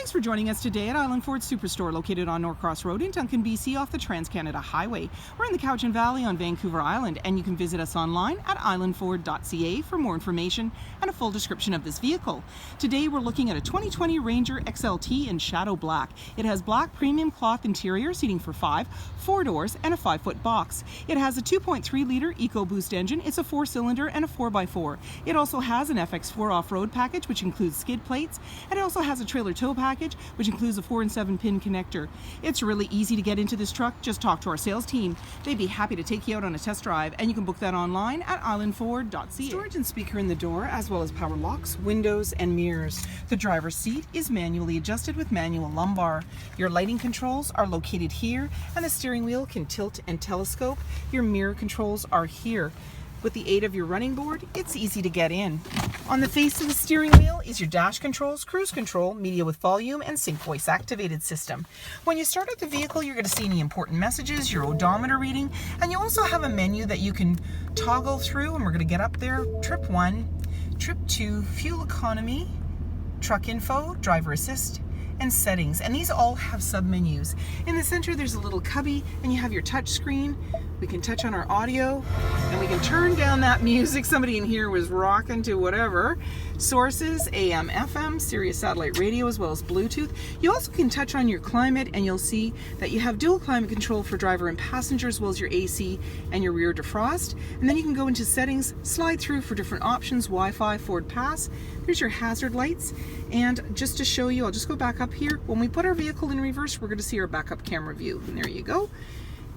Thanks for joining us today at Island Ford Superstore, located on Norcross Road in Duncan, BC, off the Trans-Canada Highway. We're in the Cowichan Valley on Vancouver Island, and you can visit us online at islandford.ca for more information and a full description of this vehicle. Today we're looking at a 2020 Ranger XLT in Shadow Black. It has black premium cloth interior, seating for 5, 4 doors, and a 5-foot box. It has a 2.3-liter EcoBoost engine. It's a 4-cylinder and a 4x4. It also has an FX4 off-road package, which includes skid plates, and it also has a trailer tow package, which includes a 4 and 7 pin connector. It's really easy to get into this truck. Just talk to our sales team. They'd be happy to take you out on a test drive, and you can book that online at islandford.ca. Storage and speaker in the door, as well as power locks, windows, and mirrors. The driver's seat is manually adjusted with manual lumbar. Your lighting controls are located here, and the steering wheel can tilt and telescope. Your mirror controls are here. With the aid of your running board, it's easy to get in. On the face of the steering wheel is your dash controls, cruise control, media with volume, and sync voice activated system. When you start up the vehicle, you're going to see any important messages, your odometer reading, and you also have a menu that you can toggle through, and we're going to get up there. Trip 1, Trip 2, fuel economy, truck info, driver assist, and settings, and these all have sub-menus. In the center there's a little cubby, and you have your touch screen. We can touch on our audio, and we can turn down that music. Somebody in here was rocking to whatever. Sources, AM, FM, Sirius satellite radio, as well as Bluetooth. You also can touch on your climate, and you'll see that you have dual climate control for driver and passenger, as well as your AC and your rear defrost. And then you can go into settings, slide through for different options, Wi-Fi, Ford Pass. There's your hazard lights, and just to show you, I'll just go back up here. When we put our vehicle in reverse, we're going to see our backup camera view, and there you go.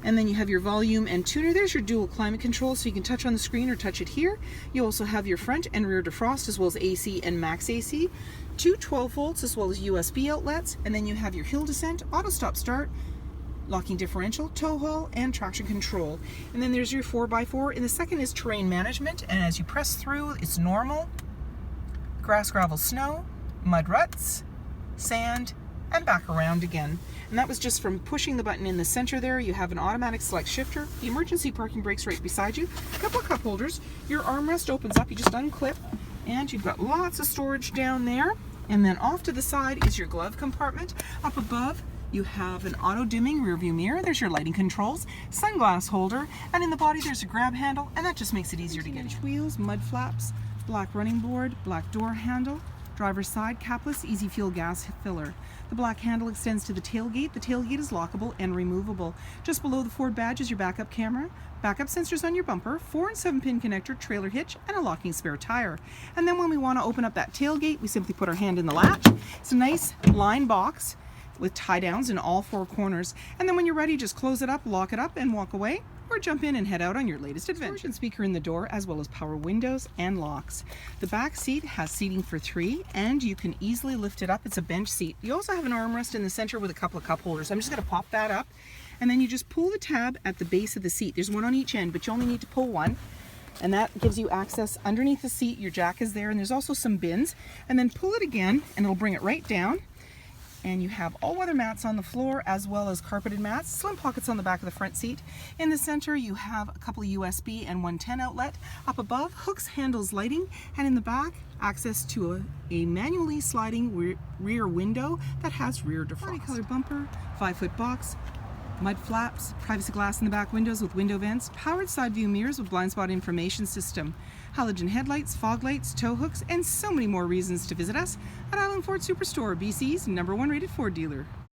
And then you have your volume and tuner. There's your dual climate control, so you can touch on the screen or touch it here. You also have your front and rear defrost, as well as AC and max AC. 2 12 volts, as well as USB outlets. And then you have your hill descent, auto stop start, locking differential, tow haul, and traction control. And then there's your 4x4. And the second is terrain management. And as you press through, it's normal, grass, gravel, snow, mud ruts, sand, and back around again. And that was just from pushing the button in the center there. You have an automatic select shifter, the emergency parking brakes right beside you, a couple of cup holders. Your armrest opens up, you just unclip, and you've got lots of storage down there. And then off to the side is your glove compartment. Up above, you have an auto dimming rear view mirror. There's your lighting controls, sunglass holder, and in the body there's a grab handle, and that just makes it easier to get in. Wheels, mud flaps, black running board, black door handle, driver's side capless easy fuel gas filler. The black handle extends to the tailgate. The tailgate is lockable and removable. Just below the Ford badge is your backup camera, backup sensors on your bumper, 4 and 7 pin connector, trailer hitch, and a locking spare tire. And then when we want to open up that tailgate, we simply put our hand in the latch. It's a nice line box with tie downs in all 4 corners. And then when you're ready, just close it up, lock it up, and walk away, or jump in and head out on your latest adventure. Storage and speaker in the door, as well as power windows and locks. The back seat has seating for 3, and you can easily lift it up. It's a bench seat. You also have an armrest in the center with a couple of cup holders. I'm just going to pop that up, and then you just pull the tab at the base of the seat. There's one on each end, but you only need to pull one, and that gives you access underneath the seat. Your jack is there, and there's also some bins. And then pull it again, and it'll bring it right down. And you have all-weather mats on the floor, as well as carpeted mats, slim pockets on the back of the front seat. In the center, you have a couple of USB and 110 outlet. Up above, hooks, handles, lighting, and in the back, access to a manually sliding rear window that has rear defrost. Party-colored bumper, 5-foot box, mud flaps, privacy glass in the back windows with window vents, powered side view mirrors with blind spot information system, halogen headlights, fog lights, tow hooks, and so many more reasons to visit us at Island Ford Superstore, BC's #1 rated Ford dealer.